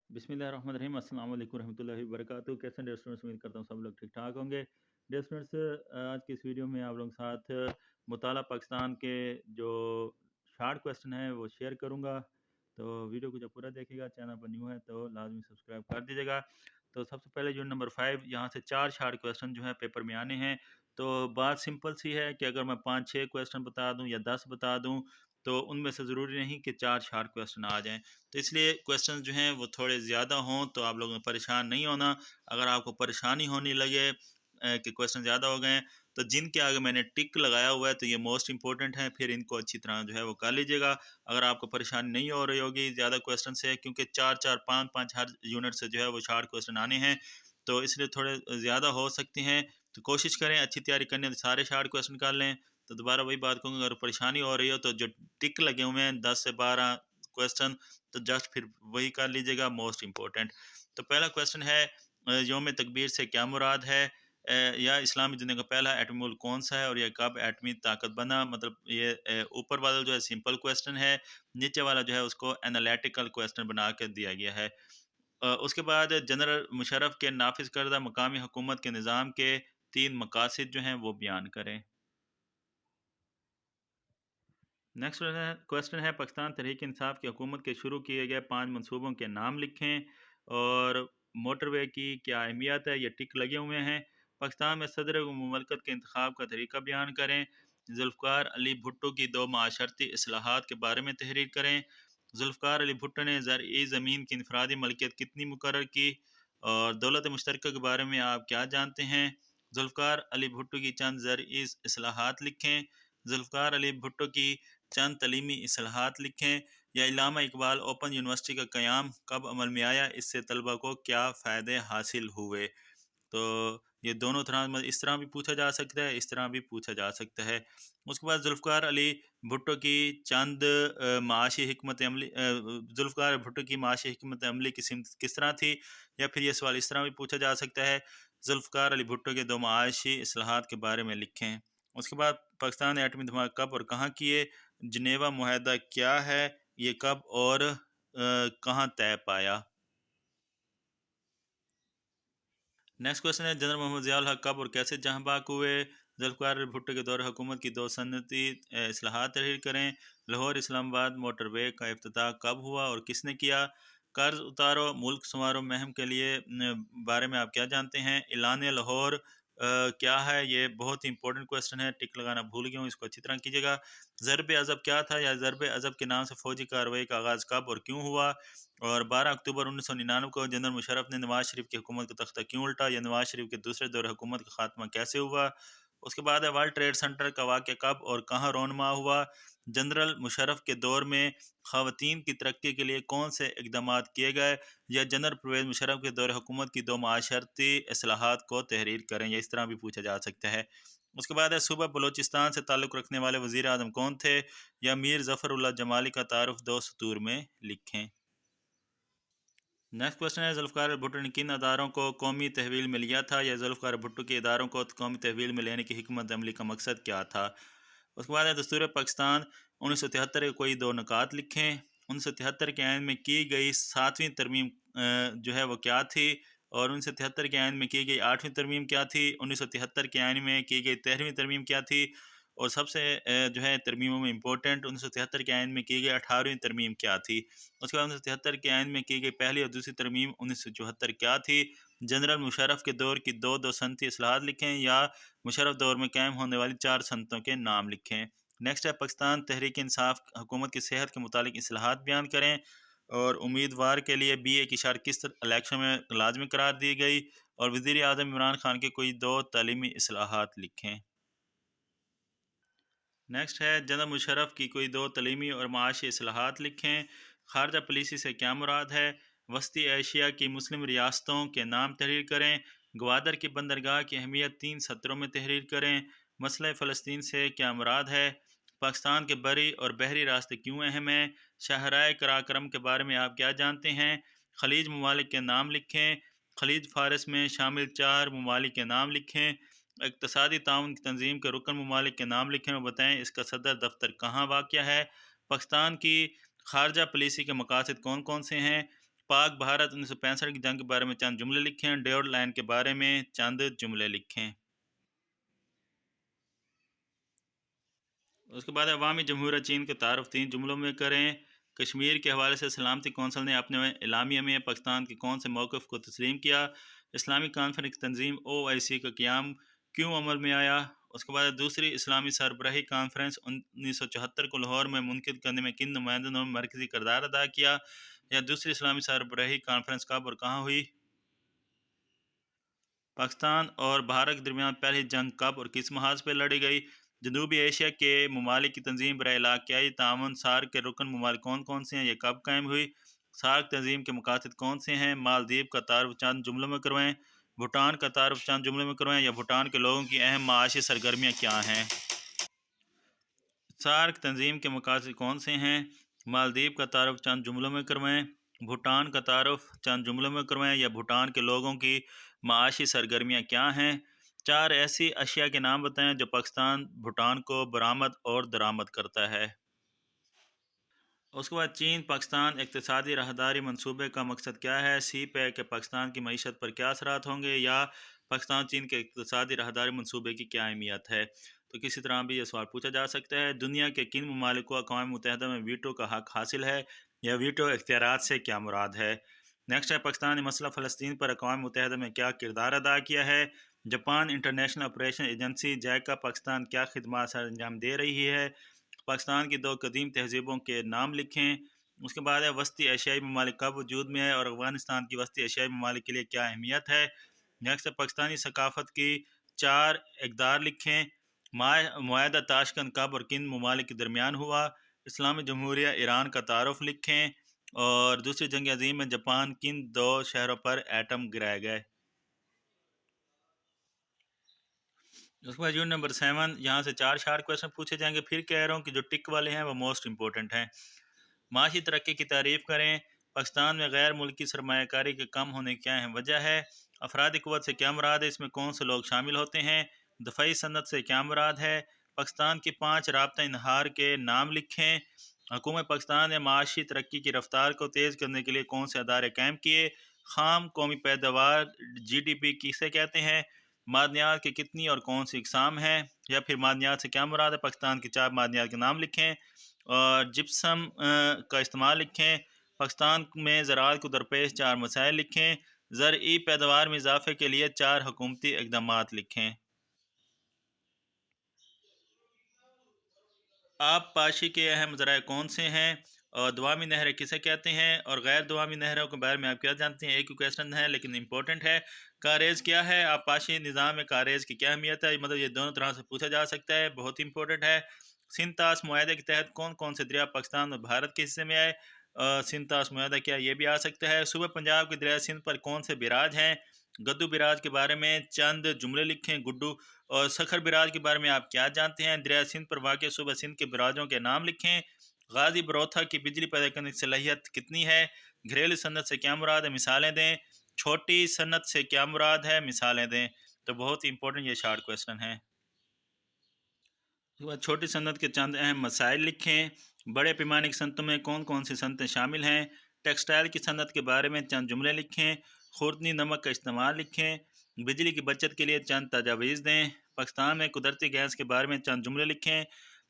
बिस्मिल्लाहिर्रहमानिर्रहीम अस्सलाम वालेकुम रहमतुल्लाहि व बरकातहू। कैसे हैं डियर स्टूडेंट्स? उम्मीद करता हूँ सब लोग ठीक ठाक होंगे। डियर स्टूडेंट्स, आज की इस वीडियो में आप लोगों के साथ मुताला पाकिस्तान के जो शार्ट क्वेश्चन है वो शेयर करूँगा। तो वीडियो को जब पूरा देखिएगा, चैनल पर न्यू है तो लाजमी सब्सक्राइब कर दीजिएगा। तो सबसे पहले जो नंबर 5, यहाँ से 4 शार्ट क्वेश्चन जो है पेपर में आने हैं। तो बात सिंपल सी है कि अगर मैं 5-6 क्वेश्चन बता दूँ या 10 बता दूँ तो उनमें से ज़रूरी नहीं कि 4 शार्ट क्वेश्चन आ जाएँ। तो इसलिए क्वेश्चन जो हैं वो थोड़े ज़्यादा हों तो आप लोगों ने परेशान नहीं होना। अगर आपको परेशानी होने लगे कि क्वेश्चन ज़्यादा हो गए हैं तो जिनके आगे मैंने टिक लगाया हुआ है तो ये मोस्ट इंपॉर्टेंट है, फिर इनको अच्छी तरह जो है वो कर लीजिएगा। अगर आपको परेशानी नहीं हो रही होगी ज़्यादा क्वेश्चन से, क्योंकि 4-4 5-5 हर यूनिट से जो है वो शार्ट क्वेश्चन आने हैं तो इसलिए थोड़े ज़्यादा हो सकते हैं। तो कोशिश करें अच्छी तैयारी करने तो सारे शार्ट क्वेश्चन कर लें। तो दोबारा वही बात कहूँगा, अगर परेशानी हो रही हो तो जो टिक लगे हुए हैं 10 से 12 क्वेश्चन तो जस्ट फिर वही कर लीजिएगा, मोस्ट इम्पोर्टेंट। तो पहला क्वेश्चन है यौम तकबीर से क्या मुराद है? या इस्लामी दुनिया का पहला एटमी मुल्क कौन सा है और यह कब एटमी ताकत बना? मतलब ये ऊपर वाला जो है सिंपल क्वेश्चन है, नीचे वाला जो है उसको एनालिटिकल क्वेश्चन बना कर दिया गया है। उसके बाद जनरल मुशर्रफ के नाफिज करदा मकामी हुकूमत के निज़ाम के 3 मकासद जो हैं वो बयान करें। नेक्स्ट क्वेश्चन है पाकिस्तान तहरीक इंसाफ की हुकूमत के शुरू किए गए 5 मनसूबों के नाम लिखें और मोटरवे की क्या अहमियत है? ये टिक लगे हुए हैं। पाकिस्तान में सदर मुमलकत के इंतखाब का तरीका बयान करें। जुल्फ़कार अली भुट्टो की 2 माशरती इस्लाहात के बारे में तहरीर करें। जुल्फ़कार अली भुट्टो ने ज़रई ज़मीन की इनफरादी मलकियत कितनी मुकर्रर की? और दौलत मुश्तरका के बारे में आप क्या जानते हैं? जुल्फ़कार अली भुट्टो की चंद ज़रई इस्लाहात लिखें। जुल्फ़कार अली भुट्टो की चंद तलीमी इस्लाहात लिखें। या इल्लामा इकबाल ओपन यूनिवर्सिटी का क़याम कब अमल में आया? इससे तलबा को क्या फ़ायदे हासिल हुए? तो ये दोनों तरह, इस तरह भी पूछा जा सकता है, इस तरह भी पूछा जा सकता है। उसके बाद जुल्फ़कार अली भुट्टो की चंद माशी हिकमत अमली जुल्फ़कार भुट्टो की माशी हिकमत अमली की सिमत किस तरह थी? या फिर ये सवाल इस तरह भी पूछा जा सकता है, जुल्फ़कार अली भुट्टो के 2 माशी इस्लाहात के बारे में लिखें। उसके बाद पाकिस्तान ने एटमी धमाके कब और कहाँ किए? जिनेवा मुआहदा क्या है? ये कब और कहाँ तय पाया? नेक्स्ट क्वेश्चन है जनरल मोहम्मद ज़ियाउल हक कब और कैसे जहाँ बाक हुए? जुल्फ़कार भुट्टो के दौर हुकूमत की 2 सनती इस्लाहात तहरीर करें। लाहौर इस्लामाबाद मोटरवे का इफ्तिताह कब हुआ और किसने किया? कर्ज उतारो मुल्क संवारो मुहिम के लिए बारे में आप क्या जानते हैं? ऐलान लाहौर क्या है? ये बहुत ही इंपॉर्टेंट क्वेश्चन है, टिक लगाना भूल गया हूँ, इसको अच्छी तरह कीजिएगा। ज़रब अज़ब क्या था या ज़रब अज़ब के नाम से फ़ौजी कार्रवाई का आगाज़ कब और क्यों हुआ? और 12 अक्टूबर 1999 को जनरल मुशर्रफ ने नवाज शरीफ की हुकूमत का तख्ता क्यों उल्टा? या नवाज शरीफ के दूसरे दौर हुकूमत का खात्मा कैसे हुआ? उसके बाद है वर्ल्ड ट्रेड सेंटर का वाक़या कब और कहाँ रोनमा हुआ? जनरल मुशर्रफ के दौर में ख़वातीन की तरक्की के लिए कौन से इकदाम किए गए? या जनरल परवेज़ मुशर्रफ के दौर हुकूमत की 2 माशरती इस्लाहात को तहरीर करें। या इस तरह भी पूछा जा सकता है। उसके बाद है सूबा बलूचिस्तान से ताल्लुक़ रखने वाले वज़ीर आज़म कौन थे? या मीर ज़फ़र उल्लाह जमाली का तारुफ 2 सतूर में लिखें। नेक्स्ट क्वेश्चन है जुल्फ़कार भुट्टो ने किन अदारों को कौमी तहवील में लिया था? या जुल्फ़कार भुट्टो के इदारों को कौमी तहवील में लेने की हिकमत अमली का मकसद क्या था? उसके बाद है दस्तूर पाकिस्तान 1973 के कोई 2 नुकात लिखें। 1973 के आइन में की गई 7वीं तरमीम जो है वो क्या थी? और 1973 के आइन में की गई 8वीं तरमीम क्या थी? 1973 के आइन में की गई 13वीं तरमीम क्या थी? और सबसे जो है तरमीमों में इंपॉर्टेंट 1973 के आइन में की गई 18वीं तरमीम क्या थी? उसके बाद 1973 के आइन में की गई पहली और दूसरी तरमीम 1974 क्या थी? जनरल मुशर्रफ के दौर की 2 सनती इस्लाहात लिखें। या मुशर्रफ दौर में कायम होने वाली 4 सनतों के नाम लिखें। नेक्स्ट है पाकिस्तान तहरीक इंसाफ हुकूमत की सेहत के मुतालिक इस्लाहात बयान करें। और उम्मीदवार के लिए BA की शर्त किस इलेक्शन में लाजमी करार दी गई? और वज़ीर आज़म इमरान खान के कोई 2 तालीमी इस्लाहात लिखें। नेक्स्ट है जनरल मुशर्रफ की कोई 2 तलीमी और माशी इस्लाहात लिखें। खारजा पॉलिसी से क्या मुराद है? वस्ती एशिया की मुस्लिम रियासतों के नाम तहरीर करें। ग्वादर की बंदरगाह की अहमियत 3 सत्रों में तहरीर करें। मसला फ़लस्तीन से क्या मुराद है? पाकिस्तान के बरी और बहरी रास्ते क्यों अहम हैं? शाहराए कराक्रम के बारे में आप क्या जानते हैं? खलीज ममालिक के नाम लिखें। खलीज फ़ारस में शामिल 4 ममालिक के नाम लिखें। इक़्तिसादी ताउन की तंजीम के रुकन ममालिक के नाम लिखें और बताएं इसका सदर दफ्तर कहाँ वाक़या है? पाकिस्तान की खारजा पॉलिसी के मकासद कौन कौन से हैं? पाक भारत 1965 की जंग के बारे में चंद जुमले लिखें। डेविड लाइन के बारे में चंद जुमले लिखें। उसके बाद अवामी जमहूरियत चीन के तारुफ 3 जुमलों में करें। कश्मीर के हवाले से सलामती कौंसल ने अपने एलामिया में पाकिस्तान के कौन से मौक़िफ़ को तस्लीम किया। इस्लामी कॉन्फ्रेंस तंजीम OIC का क़याम क्यों अमल में आया। उसके बाद दूसरी इस्लामी सरबराही कॉन्फ्रेंस 1974 को लाहौर में मुनक़िद करने में किन नुमाइंदों ने मरकज़ी किरदार अदा किया। या दूसरी इस्लामी सरबराही कॉन्फ्रेंस कब और कहाँ हुई। पाकिस्तान और भारत के दरमियान पहली जंग कब और किस महाज पर लड़ी गई। जनूबी एशिया के ममालिक की तंजीम बराए इलाक़ाई ताउन सार्क के रुकन ममालिक कौन कौन से हैं, ये कब कायम हुई। सार्क तंजीम के मकासद कौन से हैं। मालदीव का तारुफ चंद जुमलों में करवाएं। भूटान का तारुफ चंद जुमलों में करवाएं। या भूटान के लोगों की अहम माशी सरगर्मियाँ क्या हैं। सार्क तंजीम के मकासद कौन से हैं। मालदीव का तारुफ चंद जुमलों में करवाएं। भूटान का तारुफ चंद जुमलों में करवाएं। या भूटान के लोगों की माशी सरगर्मियाँ क्या हैं। 4 ऐसी अशिया के नाम बताएं जो पाकिस्तान भूटान को बरामद और दरामद करता है। उसके बाद चीन पाकिस्तान इक़्तिसादी राहदारी मंसूबे का मकसद क्या है। सी पे के पाकिस्तान की मईशत पर क्या असरात होंगे। या पाकिस्तान चीन के इक़्तिसादी राहदारी मंसूबे की क्या अहमियत है। तो किसी तरह भी ये सवाल पूछा जा सकता है। दुनिया के किन ममालिक को अक़वाम मुत्तहिदा में वीटो का हक़ हासिल है। या वीटो इख्तियारात से क्या मुराद है। नेक्स्ट है पाकिस्तान ने मसला फ़लस्तीन पर अक़वाम मुत्तहिदा में क्या किरदार अदा किया है। Japan international operation agency JICA Pakistan क्या खिदमत सर अंजाम दे रही है। पाकिस्तान की 2 कदीम तहजीबों के नाम लिखें। उसके बाद है वस्ती एशियाई ममालिक कब वजूद में है और अफगानिस्तान की वस्ती एशियाई ममालिक के लिए क्या अहमियत है। नेक्स्ट है पाकिस्तानी सकाफ़त की 4 इक़दार लिखें। मुआहदा ताशकंद कब और किन ममालिक के दरमियान हुआ। इस्लामी जमहूरिया ईरान का तारुफ लिखें। और दूसरी जंग अज़ीम में जापान किन 2 शहरों पर एटम गिराए गए। उसके बाद यूनिट नंबर 7 यहाँ से 4 शार्ट क्वेश्चन पूछे जाएंगे। फिर कह रहा हूँ कि जो टिक वाले हैं वो मोस्ट इंपॉर्टेंट हैं। माशी तरक्की की तारीफ़ करें। पाकिस्तान में गैर मुल्की सरमायाकारी के कम होने की क्या है वजह है। अफरादी क़ुव्वत से क्या मुराद है, इसमें कौन से लोग शामिल होते हैं। दफ़ाई सनत से क्या मुराद है। पाकिस्तान की 5 राब्ता इनहार के नाम लिखें। हुकूमत पाकिस्तान ने माशी तरक्की की रफ्तार को तेज़ करने के लिए कौन से अदारे कायम किए। खाम कौमी पैदावार GDP किसे कहते हैं। मादनियात की कितनी और कौन सी इकसाम हैं। या फिर मादनियात से क्या मुराद है। पाकिस्तान की 4 मादनियात के नाम लिखें। और जिप्सम का इस्तेमाल लिखें। पाकिस्तान में ज़राअत को दरपेश 4 मसाइल लिखें। ज़रई पैदावार में इजाफे के लिए 4 हुकूमती इक़दामात लिखें। आब पाशी के अहम ज़राए कौन से हैं और दवामी नहरें किसे कहते हैं और गैर दवामी नहरों के बारे में आप क्या जानते हैं। एक ही क्वेश्चन है लेकिन इंपॉर्टेंट है। कारेज क्या है। आप पाशी निज़ाम में कारेज की क्या अहमियत है। मतलब ये दोनों तरह से पूछा जा सकता है, बहुत इंपॉर्टेंट है। सिंतास मुआहदे के तहत कौन कौन से दरिया पाकिस्तान और भारत के हिस्से में आए। सिंतास मुआहदा क्या ये भी आ सकता है। सूबा पंजाब के दरिया सिंध पर कौन से बिराज हैं। गद्दू बिराज के बारे में चंद जुमले लिखें। गुड्डू और सखर बिराज के बारे में आप क्या जानते हैं। दरिया सिंध पर वाक़ सूबा सिंध के बिराजों के नाम लिखें। गाजी बरोथा की बिजली पैदा करने की सलाहियत कितनी है। घरेलू सनत से क्या मुराद है, मिसालें दें। छोटी सनत से क्या मुराद है, मिसालें दें। तो बहुत इंपॉर्टेंट ये शार्ट क्वेश्चन है। छोटी सनत के चंद अहम मसाइल लिखें। बड़े पैमाने की सनतों में कौन कौन सी सनतें शामिल हैं। टेक्सटाइल की सनत के बारे में चंद जुमले लिखें। खुर्दनी नमक का इस्तेमाल लिखें। बिजली की बचत के लिए चंद तजावीज़ दें। पाकिस्तान में कुदरती गैस के बारे में चंद जुमले लिखें।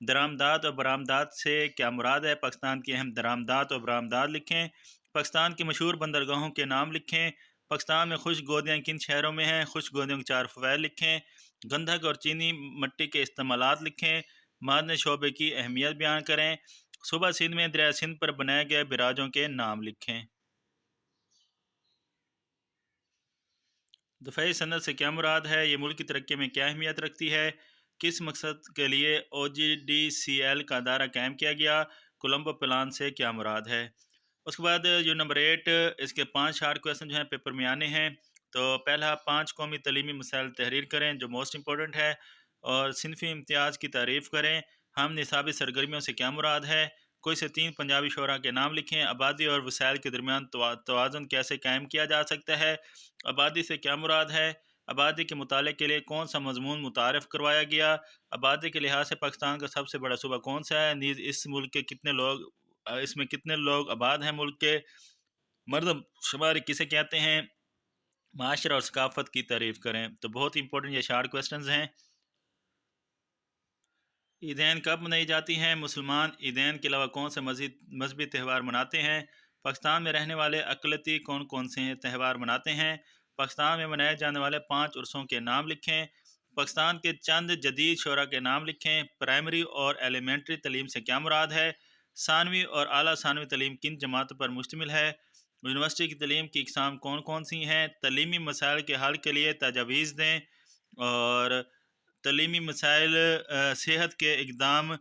दरामदात और बरामदात से क्या मुराद है। पाकिस्तान की अहम दरामदात और बरामदात लिखें। पाकिस्तान की मशहूर बंदरगाहों के नाम लिखें। पाकिस्तान में खुश्क गोदियाँ किन शहरों में हैं। खुश्क गोदियों के 4 फ़वाइद लिखें। गंधक और चीनी मिट्टी के इस्तेमालात लिखें। मादनी शोबे की अहमियत बयान करें। सूबा सिंध में दरिया सिंध पर बनाए गए बिराजों के नाम लिखें। दफ़ाई सनत से क्या मुराद है। ये मुल्क की तरक्की में क्या अहमियत रखती है। किस मकसद के लिए OGDCL का अदारा कायम किया गया। कोलंबो प्लान से क्या मुराद है। उसके बाद जो नंबर 8 इसके 5 शार्ट क्वेश्चन जो हैं पेपर में आने हैं। तो पहला 5 कौमी तलीमी मसाइल तहरीर करें जो मोस्ट इंपॉर्टेंट है। और सिनफी इम्तियाज़ की तारीफ़ करें। हम निसाबी सरगर्मियों से क्या मुराद है। कोई से 3 पंजाबी शोरा के नाम लिखें। आबादी और वसाइल के दरमियान तवाज़ुन कैसे कायम किया जा सकता है। आबादी से क्या मुराद है। आबादी के मुताले के लिए कौन सा मजमून मुतारफ़ करवाया गया। आबादी के लिहाज से पाकिस्तान का सबसे बड़ा सूबा कौन सा है। नीज़ इस मुल्क के कितने लोग इसमें कितने लोग आबाद हैं मुल्क के। मर्दम शुमारी किसे कहते हैं? माशरा और सकाफत की तारीफ करें। तो बहुत ही इंपॉर्टेंट ये शार्ट क्वेश्चंस हैं। ईदैन कब मनाई जाती हैं? मुसलमान ईदैन के अलावा कौन से मजहबी त्यौहार मनाते हैं? पाकिस्तान में रहने वाले अक़लियती कौन कौन से त्यौहार मनाते हैं? पाकिस्तान में मनाए जाने वाले 5 उर्सों के नाम लिखें। पाकिस्तान के चंद जदीद शोरा के नाम लिखें। प्राइमरी और एलिमेंट्री तलीम से क्या मुराद है? सानवी और आला सानवी तलीम किन जमातों पर मुश्तमिल है? यूनिवर्सिटी की तलीम की इकसाम कौन कौन सी हैं? तलीमी मसाइल के हल के लिए तजावीज़ दें। और तलीमी मसाइल सेहत के इकदाम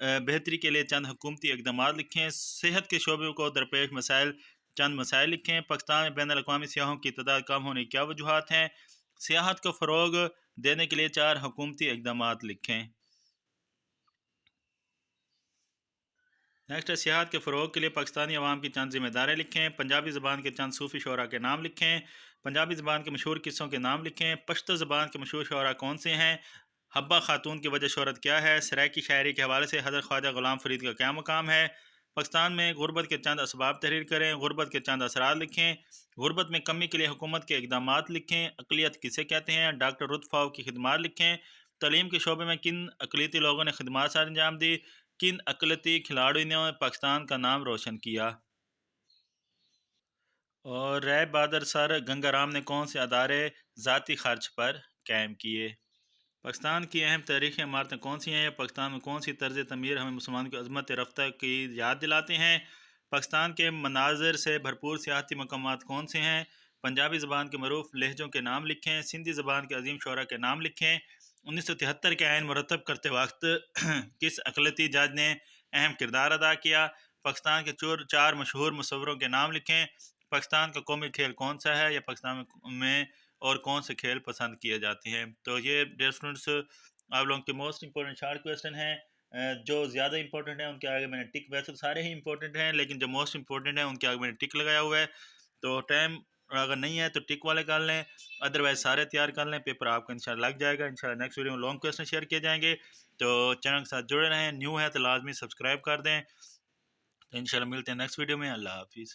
बेहतरी के लिए चंद हुकूमती इकदाम लिखें। सेहत के शोबे को दरपेश मसाइल चंद मसाइल लिखें। पाकिस्तान में बैन अल-अक़वामी सियाहों की तादाद कम होने की क्या वजूहात हैं? सियाहत को फ़रोग देने के लिए 4 हुकूमती इकदाम लिखें। नेक्स्ट है सियाहत के फ़रोग के लिए पाकिस्तानी अवाम की चंद जिम्मेदारें लिखें। पंजाबी ज़बान के चंद सूफ़ी शोरा के नाम लिखें। पंजाबी ज़बान के मशहूर किस्सों के नाम लिखें। पश्तो ज़बान के मशहूर शोरा कौन से हैं? हब्बा खातून की वजह शोहरत क्या है? सराइकी शायरी के हवाले से हज़रत ख्वाजा ग़ुलाम फ़रीद का क्या मकाम है? पाकिस्तान में गुर्बत के चंद असबाब तहरीर करें। गुर्बत के चंद असरार लिखें। गुर्बत में कमी के लिए हुकूमत के इकदाम लिखें। अक़लियत किसे कहते हैं? डॉक्टर रुतफ़ाव की खिदमात लिखें। तलीम के शोबे में किन अक़लियती लोगों ने खिदमात सर अंजाम दी? किन अक़लियती खिलाड़ियों ने पाकिस्तान का नाम रोशन किया? और रैब बहादुर सर गंगाराम ने कौन से अदारे ज़ाती खर्च पर कायम किए? पाकिस्तान की अहम तारीख़ी इमारतें कौन सी हैं? पाकिस्तान में कौन सी तर्ज तमीर हमें मुसलमानों की अज़मत रफ्ता की याद दिलाते हैं? पाकिस्तान के मनाज़र से भरपूर सियाहती मकामात कौन से हैं? पंजाबी ज़बान के मरूफ लहजों के नाम लिखें। सिंधी ज़बान के अजीम शोरा के नाम लिखें। 1973 के आइन मुरतब करते वक्त किस अक़लियती जज ने अहम किरदार अदा किया? पाकिस्तान के 4 मशहूर मुसव्वरों के नाम लिखें। पाकिस्तान का कौमी खेल कौन सा है? या पाकिस्तान में और कौन से खेल पसंद किए जाते हैं? तो ये डियर स्टूडेंट्स आप लोगों के मोस्ट इंपॉर्टेंट शार्ट क्वेश्चन हैं। जो ज़्यादा इंपॉर्टेंट है उनके आगे मैंने टिक, वैसे तो सारे ही इंपॉर्टेंट हैं लेकिन जो मोस्ट इंपॉर्टेंट है उनके आगे मैंने टिक लगाया हुआ है। तो टाइम अगर नहीं है तो टिक वाले कर लें, अदरवाइज सारे तैयार कर लें। पेपर आपका इंशाल्लाह लग जाएगा। इंशाल्लाह नेक्स्ट वीडियो में लॉन्ग क्वेश्चन शेयर किए जाएंगे। तो चैनल के साथ जुड़े रहें। न्यू है तो लाजमी सब्सक्राइब कर दें। तो इंशाल्लाह मिलते हैं नेक्स्ट वीडियो में। अल्लाह हाफिज़।